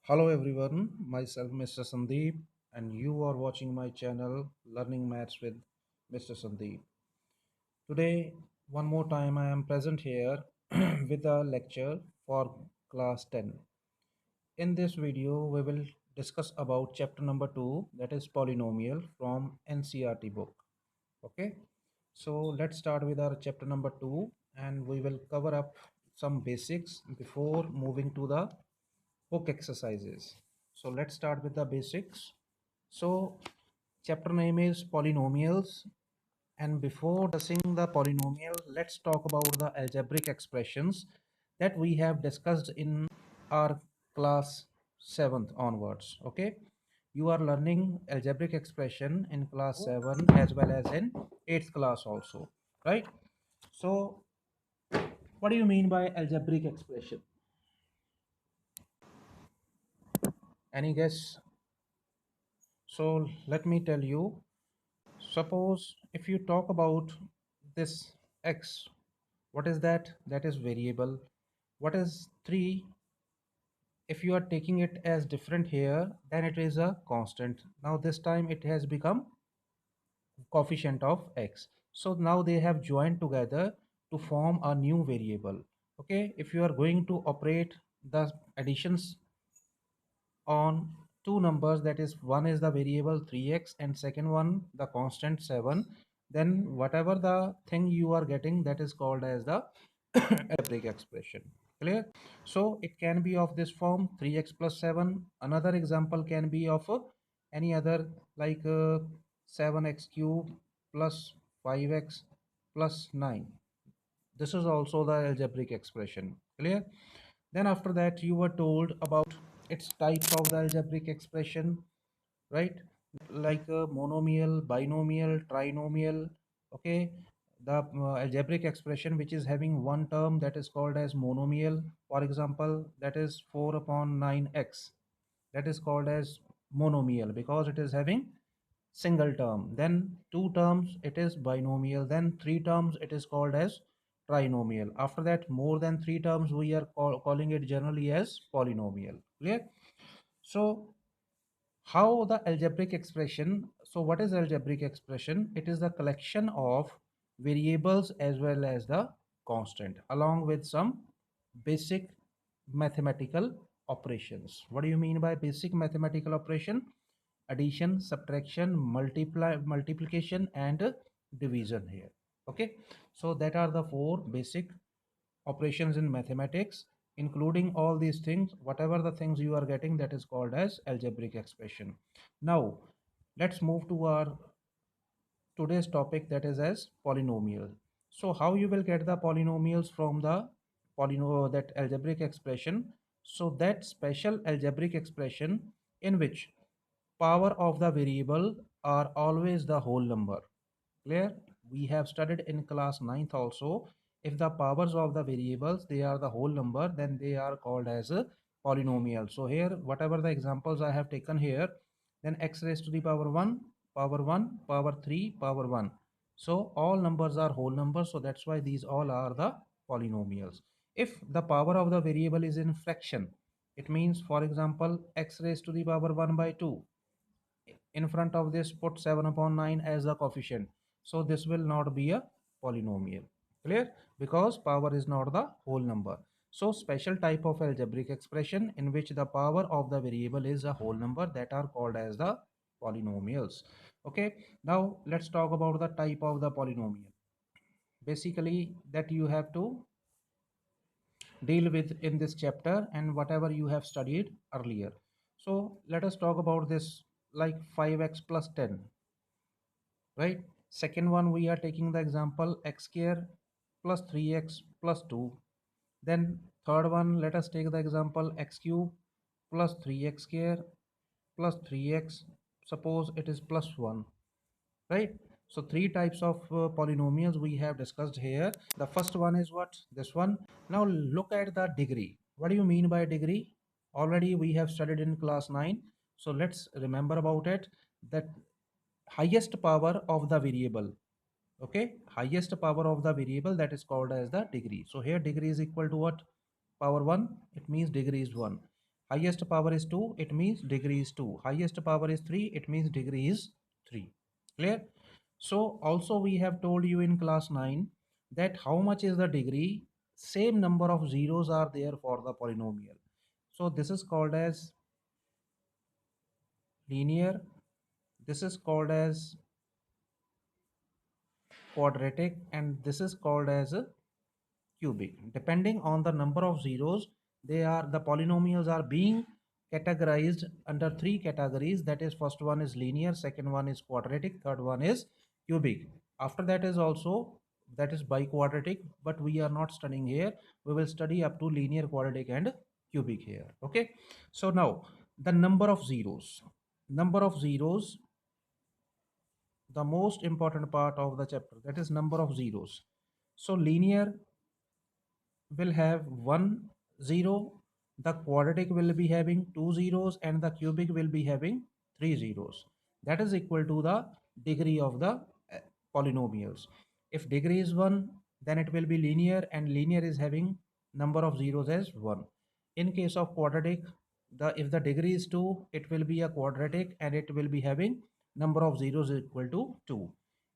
Hello everyone, myself Mr. Sandeep, and you are watching my channel Learning Maths with Mr. Sandeep. Today, one more time, I am present here with a lecture for class 10. In this video, we will discuss about chapter number 2, that is polynomial from NCERT book. Okay, so let's start with our chapter number 2, and we will cover up some basics before moving to the book exercises. So let's start with the basics. So chapter name is polynomials, and before discussing the polynomial, let's talk about the algebraic expressions that we have discussed in our class 7th onwards. Okay, you are learning algebraic expression in class 7 as well as in 8th class also, right? So what do you mean by algebraic expression? Any guess? So let me tell you. Suppose if you talk about this x, what is that? That is variable. What is 3? If you are taking it as different here, then it is a constant. Now this time it has become coefficient of x. So now they have joined together to form a new variable. Okay, if you are going to operate the additions on two numbers, that is one is the variable 3x and second one the constant 7, then whatever the thing you are getting, that is called as the algebraic expression. Clear? So it can be of this form 3x plus 7. Another example can be of any other, like 7x cube plus 5x plus 9. This is also the algebraic expression. Clear? Then after that you were told about its types of the algebraic expression, right? Like monomial, binomial, trinomial. Okay, the algebraic expression which is having one term, that is called as monomial. For example, that is 4 upon 9x, that is called as monomial because it is having single term. Then two terms, it is binomial. Then three terms, it is called as trinomial. After that, more than three terms, we are calling it generally as polynomial. Clear? So how the algebraic expression, so what is algebraic expression? It is the collection of variables as well as the constant along with some basic mathematical operations. What do you mean by basic mathematical operation? Addition, subtraction, multiplication and division here. Okay, so that are the four basic operations in mathematics. Including all these things, whatever the things you are getting, that is called as algebraic expression. Now let's move to our today's topic, that is as polynomial. So how you will get the polynomials from the polynomial, that algebraic expression? So that special algebraic expression in which power of the variable are always the whole number. Clear? We have studied in class 9th also. If the powers of the variables, they are the whole number, then they are called as a polynomial. So here, whatever the examples I have taken here, then x raised to the power 1, power 1, power 3, power 1. So all numbers are whole numbers. So that's why these all are the polynomials. If the power of the variable is in fraction, it means, for example, x raised to the power 1 by 2. In front of this, put 7 upon 9 as the coefficient. So this will not be a polynomial. Clear? Because power is not the whole number. So special type of algebraic expression in which the power of the variable is a whole number, that are called as the polynomials. Okay, now let's talk about the type of the polynomial. Basically that you have to deal with in this chapter and whatever you have studied earlier. So let us talk about this, like 5x plus 10, right? Second one, we are taking the example x square plus 3x plus 2. Then third one, let us take the example x cube plus 3x square plus 3x, suppose it is plus 1, right? So three types of polynomials we have discussed here. The first one is what? This one. Now look at the degree. What do you mean by degree? Already we have studied in class 9. So let's remember about it, that highest power of the variable. Okay, highest power of the variable, that is called as the degree. So here degree is equal to what? Power 1. It means degree is 1. Highest power is 2, it means degree is 2. Highest power is 3, it means degree is 3. Clear? So also we have told you in class 9 that how much is the degree, same number of zeros are there for the polynomial. So this is called as linear, this is called as quadratic, and this is called as a cubic. Depending on the number of zeros, the polynomials are being categorized under three categories. That is, first one is linear, second one is quadratic, third one is cubic. After that is also, that is biquadratic, but we are not studying here. We will study up to linear, quadratic and cubic here. Okay, so now the number of zeros, the most important part of the chapter, that is number of zeros. So linear will have 1 0, the quadratic will be having 2 zeros, and the cubic will be having 3 zeros. That is equal to the degree of the polynomials. If degree is 1, then it will be linear, and linear is having number of zeros as 1. In case of quadratic, the if the degree is 2, it will be a quadratic and it will be having number of zeros equal to 2.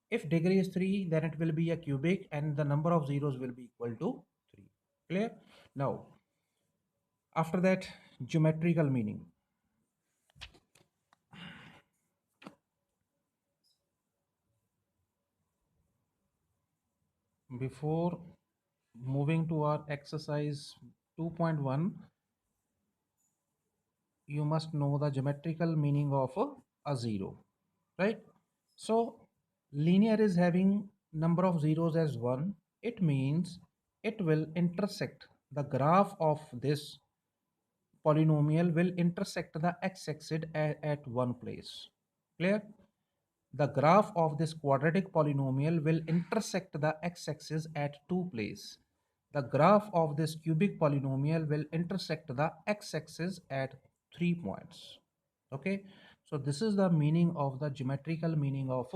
If degree is 3, then it will be a cubic and the number of zeros will be equal to 3. Clear? Now, after that, geometrical meaning. Before moving to our exercise 2.1, you must know the geometrical meaning of a zero, right? So, linear is having number of zeros as 1. It means it will intersect the graph of this polynomial will intersect the x-axis at one place. Clear? The graph of this quadratic polynomial will intersect the x-axis at two places. The graph of this cubic polynomial will intersect the x-axis at 3 points. Okay, so this is the meaning of the geometrical meaning of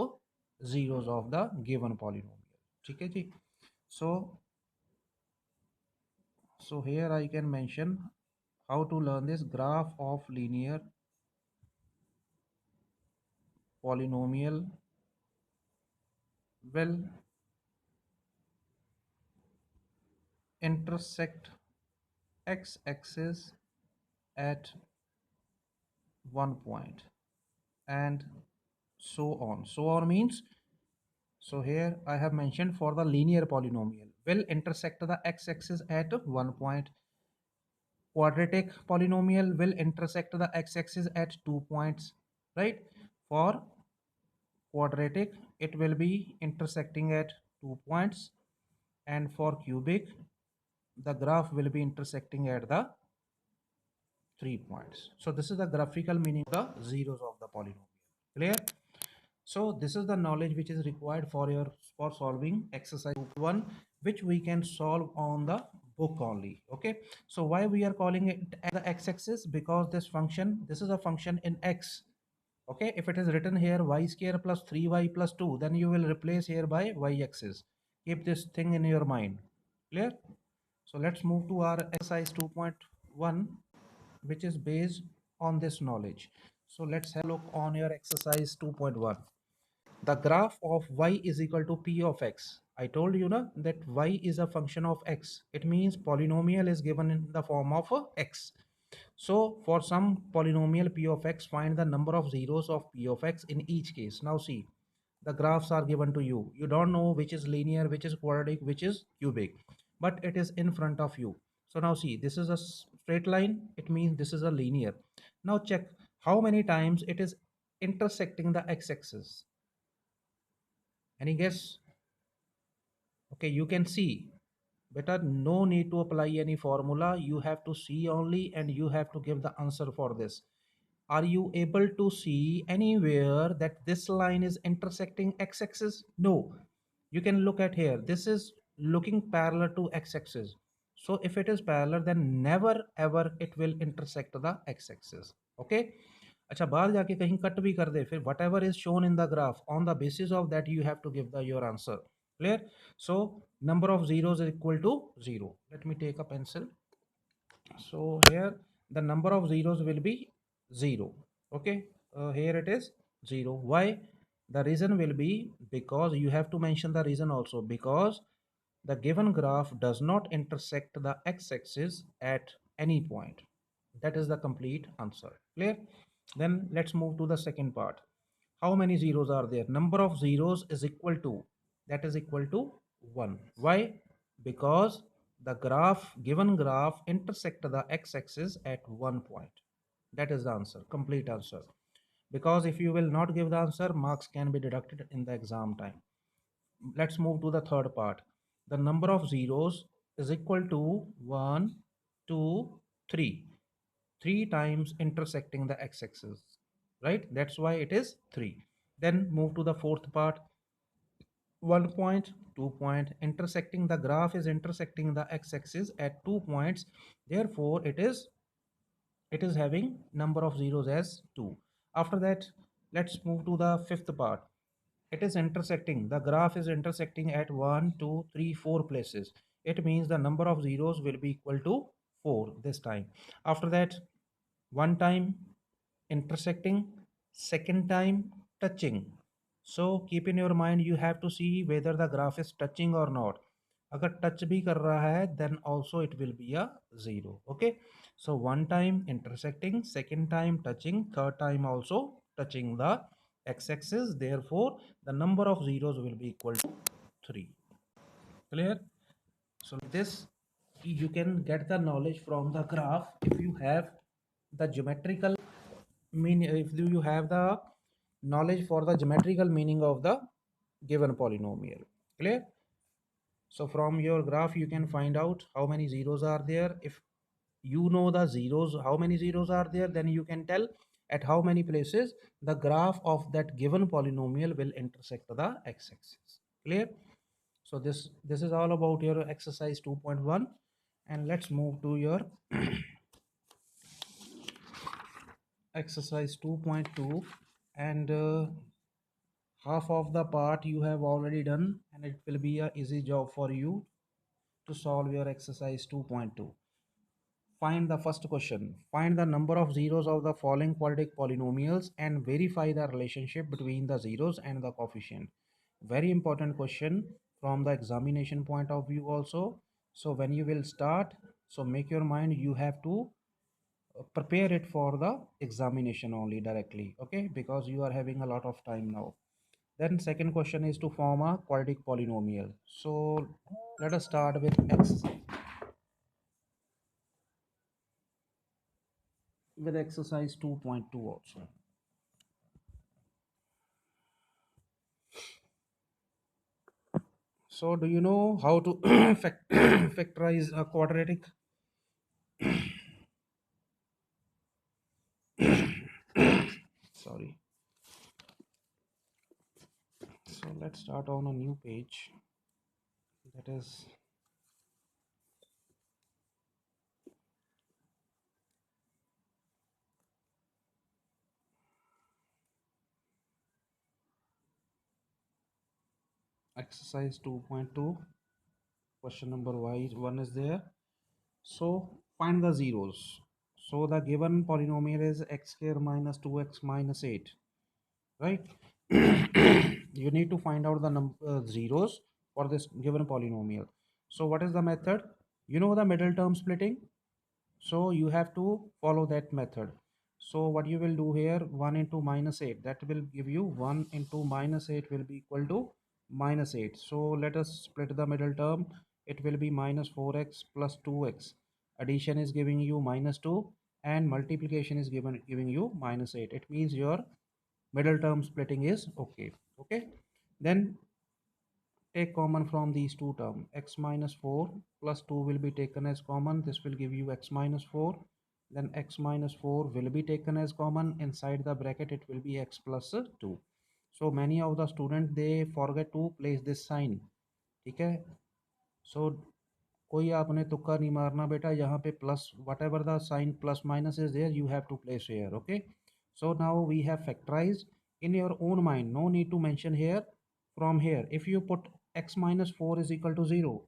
zeros of the given polynomial. Okay, ji? So here I can mention how to learn this graph of linear polynomial will intersect x-axis at one point, and so on. So on means, so here I have mentioned for the linear polynomial will intersect the x-axis at one point. Quadratic polynomial will intersect the x-axis at 2 points, right? For quadratic, it will be intersecting at 2 points, and for cubic, the graph will be intersecting at the 3 points. So this is the graphical meaning of the zeros of the polynomial. Clear? So this is the knowledge which is required for solving exercise 1, which we can solve on the book only. Okay. So why we are calling it as the x-axis? Because this is a function in x. Okay. If it is written here y square plus 3y plus 2, then you will replace here by y-axis. Keep this thing in your mind. Clear? So let's move to our exercise 2.1, which is based on this knowledge. So let's have a look on your exercise 2.1. The graph of y is equal to p of x. I told you na, that y is a function of x. It means polynomial is given in the form of x. So for some polynomial p of x, find the number of zeros of p of x in each case. Now see, the graphs are given to you. You don't know which is linear, which is quadratic, which is cubic, but it is in front of you. So now see, this is a straight line. It means this is a linear. Now check how many times it is intersecting the x-axis. Any guess? Okay, you can see. Better no need to apply any formula. You have to see only and you have to give the answer for this. Are you able to see anywhere that this line is intersecting x-axis? No. You can look at here. This is looking parallel to x-axis. So if it is parallel, then never ever it will intersect the x-axis. Okay? अच्छा बाहर जाके कहीं cut भी कर दे फिर whatever is shown in the graph, on the basis of that you have to give your answer. Clear? So number of zeros is equal to 0. Let me take a pencil. So here the number of zeros will be 0. Okay, here it is 0. Why? The reason will be because you have to mention the reason also, because the given graph does not intersect the x-axis at any point. That is the complete answer. Clear? Then let's move to the second part. How many zeros are there? Number of zeros is equal to, that is equal to 1. Why? Because the graph, given graph, intersect the x-axis at one point. That is the answer, complete answer. Because if you will not give the answer, marks can be deducted in the exam time. Let's move to the third part. The number of zeros is equal to 1, 2, 3. 3 times intersecting the x-axis, right? That's why it is 3. Then move to the fourth part. 1 point, 2 point, intersecting, the graph is intersecting the x-axis at 2 points, therefore it is having number of zeros as 2. After that, let's move to the fifth part. It is intersecting, the graph is intersecting at 1, 2, 3, 4 places. It means the number of zeros will be equal to 4 this time. After that, one time intersecting, second time touching. So keep in your mind, you have to see whether the graph is touching or not. अगर touch भी कर रहा है then also it will be a 0. Okay, so one time intersecting, second time touching, third time also touching the x-axis, therefore the number of zeros will be equal to 3. Clear? So this, you can get the knowledge from the graph if you have the geometrical mean, if you have the knowledge for the geometrical meaning of the given polynomial. Clear? So from your graph you can find out how many zeros are there. If you know the zeros, how many zeros are there, then you can tell at how many places the graph of that given polynomial will intersect the x-axis. Clear? So this is all about your exercise 2.1, and let's move to your exercise 2.2. And half of the part you have already done, and it will be a easy job for you to solve your exercise 2.2. Find the first question. Find the number of zeros of the following quadratic polynomials and verify the relationship between the zeros and the coefficient. Very important question from the examination point of view also. So when you will start, so make your mind, you have to prepare it for the examination only directly. Okay, because you are having a lot of time now. Then second question is to form a quadratic polynomial. So let us start with exercise 2.2 also. So do you know how to factorize a quadratic? Sorry. So let's start on a new page. That is exercise 2.2. Question number one is there. So find the zeros. So the given polynomial is x square minus 2x minus 8, right? You need to find out the zeros for this given polynomial. So what is the method? You know the middle term splitting, so you have to follow that method. So what you will do here, 1 into minus 8, that will give you 1 into minus 8 will be equal to minus 8. So let us split the middle term. It will be minus 4x plus 2x. Addition is giving you minus 2 and multiplication is giving you minus 8. It means your middle term splitting is okay. Okay, then take common from these two terms. X minus 4 plus 2 will be taken as common. This will give you x minus 4. Then x minus 4 will be taken as common. Inside the bracket it will be x plus 2. So many of the students, they forget to place this sign. ठीक है? So कोई आपने तुक्का नहीं मारना बेटा, यहाँ पे plus, whatever the sign plus minus is there, you have to place here. Okay, so now we have factorized in your own mind, no need to mention here. From here, if you put x minus 4 is equal to 0,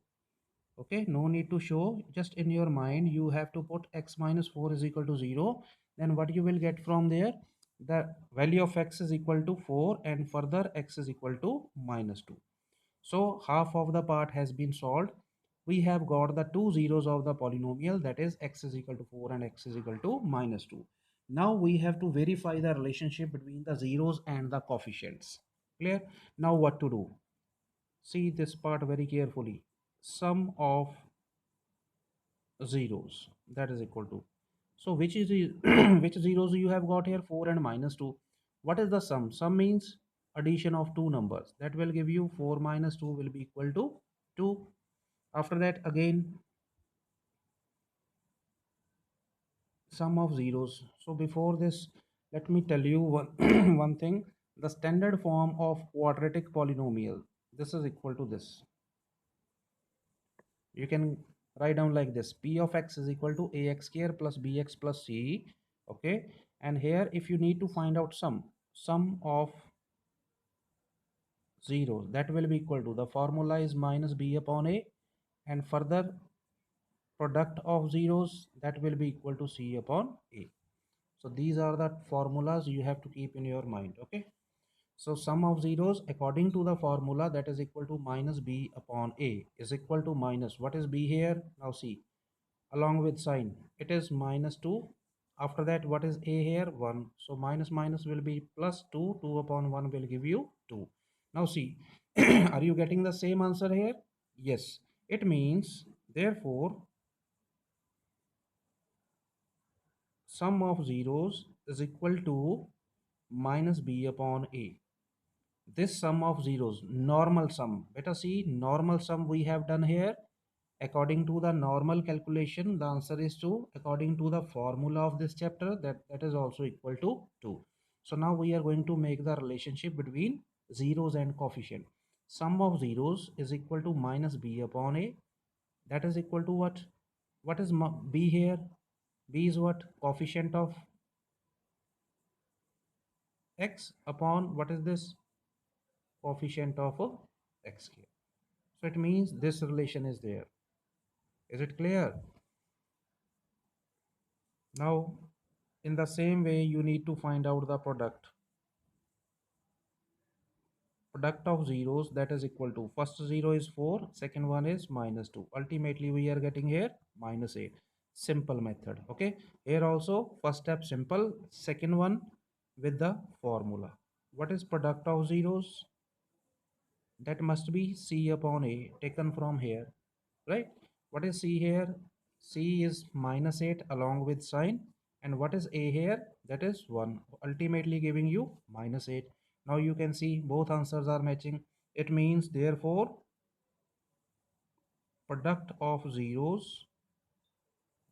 Okay, no need to show, just in your mind you have to put x minus 4 is equal to 0. Then what you will get from there, the value of x is equal to 4 and further x is equal to minus 2. So half of the part has been solved. We have got the two zeros of the polynomial, that is x is equal to 4 and x is equal to minus 2. Now we have to verify the relationship between the zeros and the coefficients. Clear? Now what to do? See this part very carefully. Sum of zeros, that is equal to, so which is which zeros you have got here? 4 and minus 2. What is the sum? Sum means addition of two numbers, that will give you 4 minus 2 will be equal to 2. After that again sum of zeros. So before this, let me tell you one one thing. The standard form of quadratic polynomial, this is equal to this. You can write down like this: p of x is equal to ax square plus bx plus c. Okay, and here if you need to find out sum of zeros, that will be equal to, the formula is minus b upon a, and further product of zeros, that will be equal to c upon a. So these are the formulas you have to keep in your mind. Okay, so sum of zeros according to the formula, that is equal to minus b upon a, is equal to minus, what is b here? Now see, along with sign, it is minus 2. After that, what is a here? 1. So minus minus will be plus 2. 2 upon 1 will give you 2. Now see, are you getting the same answer here? Yes. It means, therefore, sum of zeros is equal to minus b upon a. This sum of zeros, normal sum, better see, normal sum we have done here. According to the normal calculation, the answer is 2. According to the formula of this chapter, that is also equal to 2. So now we are going to make the relationship between zeros and coefficient. Sum of zeros is equal to minus b upon a, that is equal to what? What is b here? B is what? Coefficient of x upon, what is this? Coefficient of x square. So it means this relation is there. Is it clear? Now, in the same way, you need to find out the product of zeros, that is equal to, first 0 is 4, second one is minus 2. Ultimately, we are getting here minus 8. Simple method. Okay. Here also, first step simple, second one with the formula. What is product of zeros? That must be c upon a, taken from here, right? What is c here? C is minus 8 along with sign, and what is a here? That is 1, ultimately giving you minus 8. Now you can see both answers are matching. It means, therefore, product of zeros,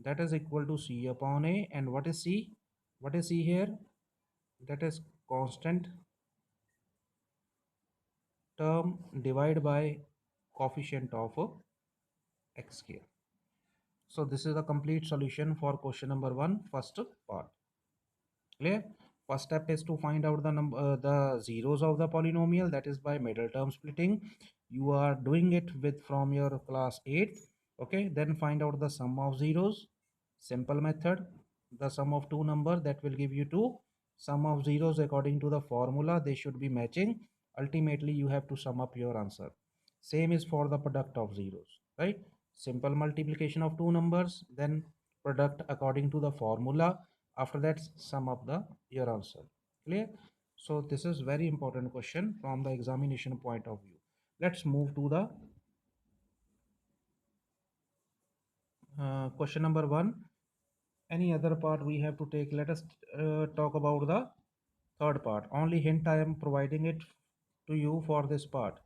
that is equal to c upon a, and what is c? What is c here? That is constant term divided by coefficient of x square. So this is the complete solution for question number 1, first part. Clear? First step is to find out the number, the zeros of the polynomial, that is by middle term splitting. You are doing it with from your class 8. Okay, then find out the sum of zeros. Simple method. The sum of two number, that will give you 2. Sum of zeros according to the formula, they should be matching. Ultimately, you have to sum up your answer. Same is for the product of zeros, right? Simple multiplication of two numbers, then product according to the formula. After that, sum up the your answer. Clear? So this is very important question from the examination point of view. Let's move to the question number 1. Any other part we have to take? Let us talk about the third part. Only hint I am providing it to you for this part.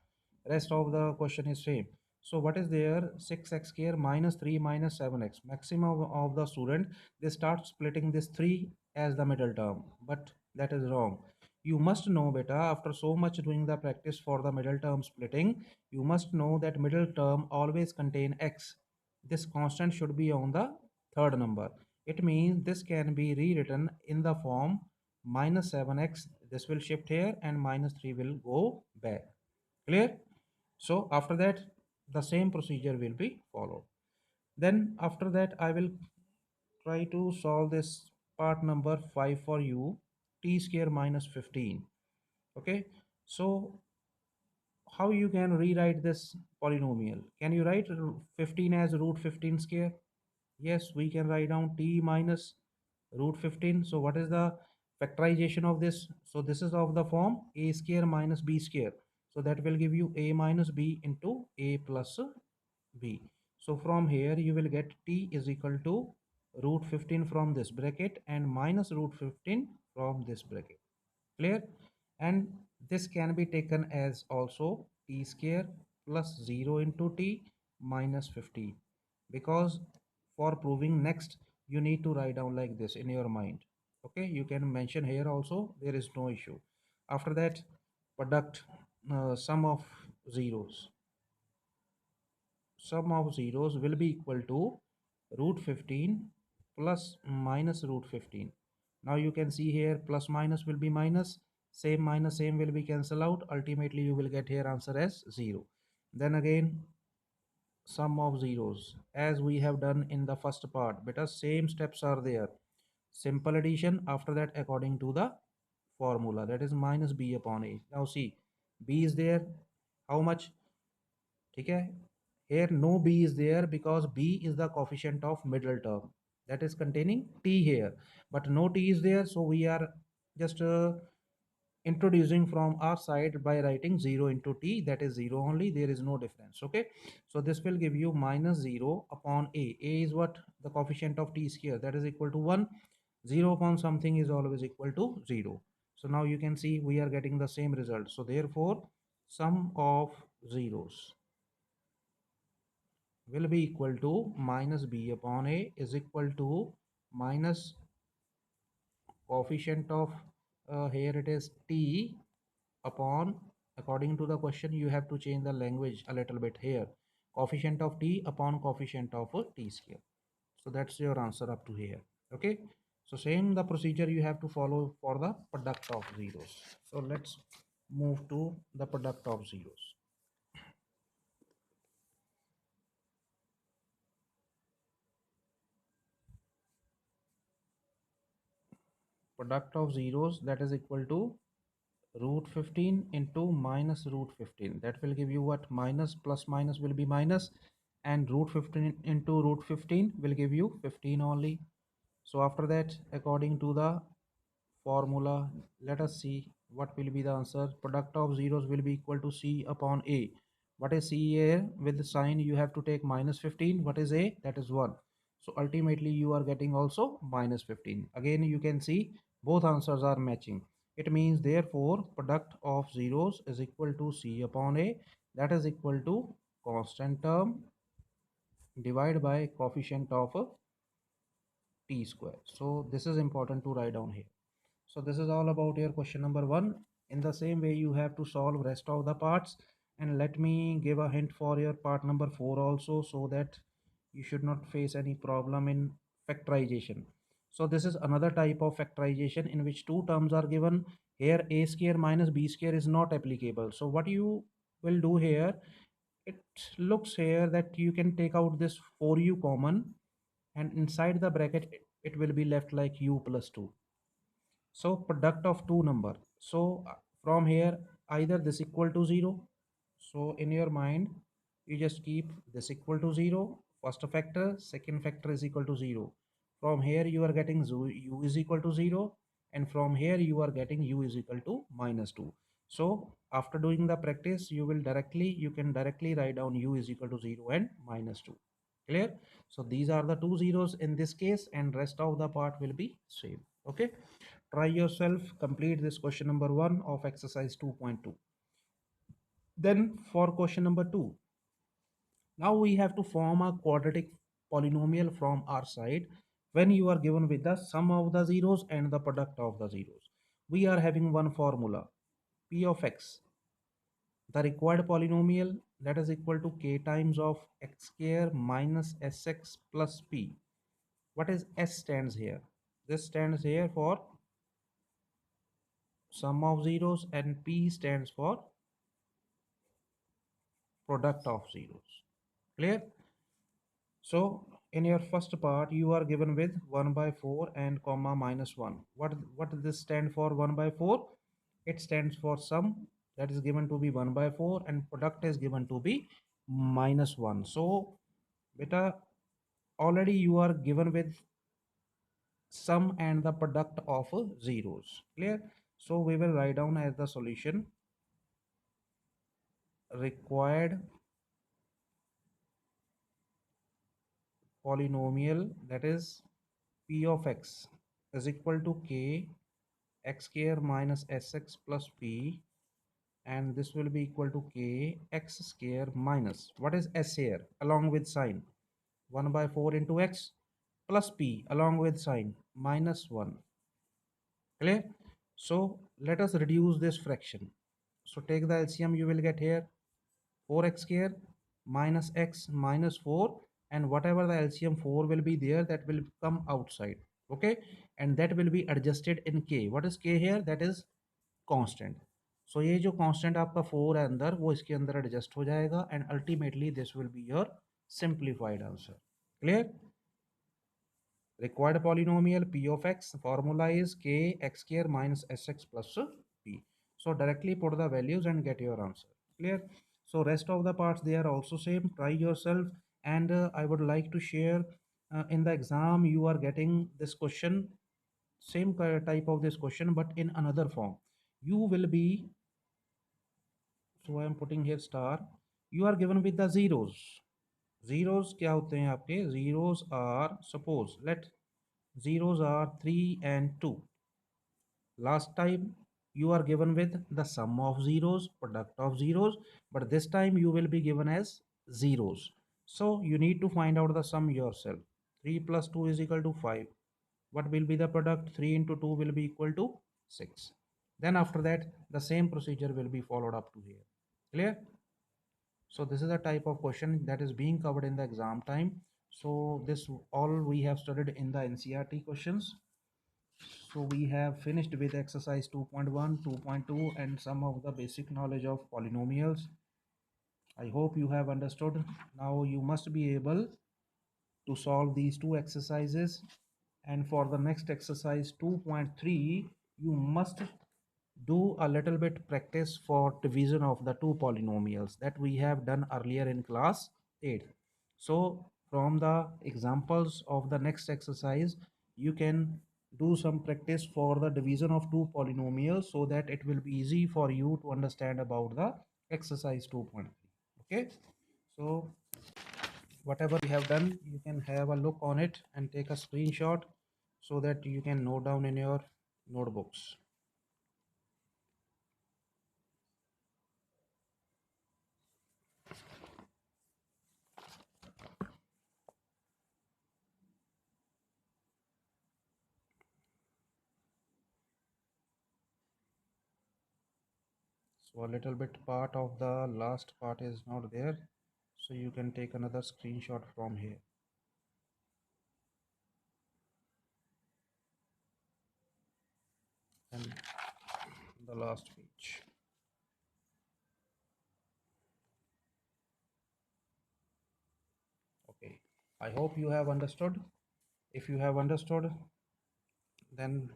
Rest of the question is same. So what is there? 6x square minus 3 minus 7x. Maximum of the student, they start splitting this 3 as the middle term, but that is wrong. You must know, beta, after so much doing the practice for the middle term splitting, you must know that middle term always contain x. This constant should be on the third number. It means this can be rewritten in the form minus 7x. This will shift here and minus 3 will go back. Clear? So after that, the same procedure will be followed. Then after that I will try to solve this part number 5 for you. T square minus 15. Okay, so how you can rewrite this polynomial? Can you write 15 as root 15 square? Yes, we can write down t minus root 15. So what is the factorization of this? So this is of the form a square minus b square. So that will give you a minus b into a plus b. So from here you will get t is equal to root 15 from this bracket and minus root 15 from this bracket. Clear? And this can be taken as also t square plus 0 into t minus 15, because for proving next you need to write down like this in your mind. Okay, you can mention here also, there is no issue. After that, product sum of zeros. Sum of zeros will be equal to root 15 plus minus root 15. Now you can see here plus minus will be minus, same minus same will be cancel out, ultimately you will get here answer as 0. Then again sum of zeros as we have done in the first part, because same steps are there. Simple addition, after that according to the formula, that is minus b upon a. Now see, b is there, how much? ठीक है, here no b is there because b is the coefficient of middle term, that is containing t here, but no t is there, so we are just introducing from our side by writing 0 into t, that is 0 only, there is no difference. Okay, so this will give you minus 0 upon a is what? The coefficient of t square, that is equal to 1. 0 upon something is always equal to 0. So now you can see we are getting the same result. So therefore sum of zeros will be equal to minus b upon a is equal to minus coefficient of here it is t upon, according to the question you have to change the language a little bit here, coefficient of t upon coefficient of t square. So that's your answer up to here. Okay, so same the procedure you have to follow for the product of zeros. So let's move to the product of zeros. Product of zeros, that is equal to root 15 into minus root 15, that will give you what? Minus plus minus will be minus, and root 15 into root 15 will give you 15 only. So after that, according to the formula, let us see what will be the answer. Product of zeros will be equal to c upon a. What is c here? With the sign you have to take minus 15. What is a? That is 1. So ultimately you are getting also minus 15. Again you can see both answers are matching. It means therefore product of zeros is equal to c upon a, that is equal to constant term divided by coefficient of t square. So this is important to write down here. So this is all about your question number 1. In the same way you have to solve rest of the parts, and let me give a hint for your part number 4 also, so that you should not face any problem in factorization. So this is another type of factorization in which two terms are given. Here a square minus b square is not applicable. So what you will do here, it looks here that you can take out this 4u common, and inside the bracket it will be left like u plus 2. So product of two number. So from here either this equal to 0. So in your mind you just keep this equal to 0. First factor, second factor is equal to 0. From here you are getting u is equal to 0, and from here you are getting u is equal to minus 2. So after doing the practice you can directly write down u is equal to 0 and minus 2. Clear? So these are the two zeros in this case, and rest of the part will be same. Okay, try yourself, complete this question number 1 of exercise 2.2. Then for question number 2, now we have to form a quadratic polynomial from our side when you are given with the sum of the zeros and the product of the zeros. We are having one formula, p of x, the required polynomial, that is equal to k times of x square minus sx plus p. What is s stands here? This stands here for sum of zeros, and p stands for product of zeros. Clear? So in your first part, you are given with 1 by 4 and comma minus 1. What does this stand for 1 by 4? It stands for sum, that is given to be 1 by 4, and product is given to be minus 1. So beta, already you are given with sum and the product of zeros. Clear? So we will write down as the solution required polynomial, that is p of x is equal to k x square minus sx plus p, and this will be equal to k x square minus, what is s here, along with sign, 1 by 4 into x plus p along with sign minus 1. Clear? So let us reduce this fraction. So take the LCM, you will get here 4x square minus x minus 4, and whatever the LCM 4 will be there, that will come outside. Okay, and that will be adjusted in k. What is k here? That is constant. So ये जो constant आपका 4 है अंदर, वो इसके अंदर adjust हो जाएगा, and ultimately this will be your simplified answer. Clear? Required polynomial p of x formula is k x square minus sx plus p. So directly put the values and get your answer. Clear? So rest of the parts, they are also same. Try yourself, and I would like to share, in the exam you are getting this question, same type of this question but in another form. You will be, so I am putting here star, you are given with the zeros. Zeros क्या होते हैं आपके? Zeros are, suppose let zeros are 3 and 2. Last time you are given with the sum of zeros, product of zeros, but this time you will be given as zeros. So you need to find out the sum yourself. 3 plus 2 is equal to 5. What will be the product? 3 into 2 will be equal to 6. Then after that, the same procedure will be followed up to here. Clear? So this is a type of question that is being covered in the exam time. So this all we have studied in the NCERT questions. So we have finished with exercise 2.1, 2.2, and some of the basic knowledge of polynomials. I hope you have understood. Now you must be able to solve these two exercises, and for the next exercise 2.3 you must do a little bit practice for division of the two polynomials that we have done earlier in class 8. So from the examples of the next exercise, you can do some practice for the division of two polynomials so that it will be easy for you to understand about the exercise 2.3. Okay, so whatever we have done, you can have a look on it and take a screenshot so that you can note down in your notebooks. So a little bit part of the last part is not there, so you can take another screenshot from here. And the last page. Okay, I hope you have understood. If you have understood, then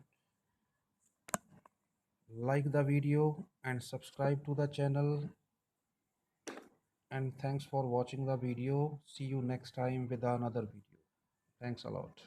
like the video and subscribe to the channel, and thanks for watching the video. See you next time with another video. Thanks a lot.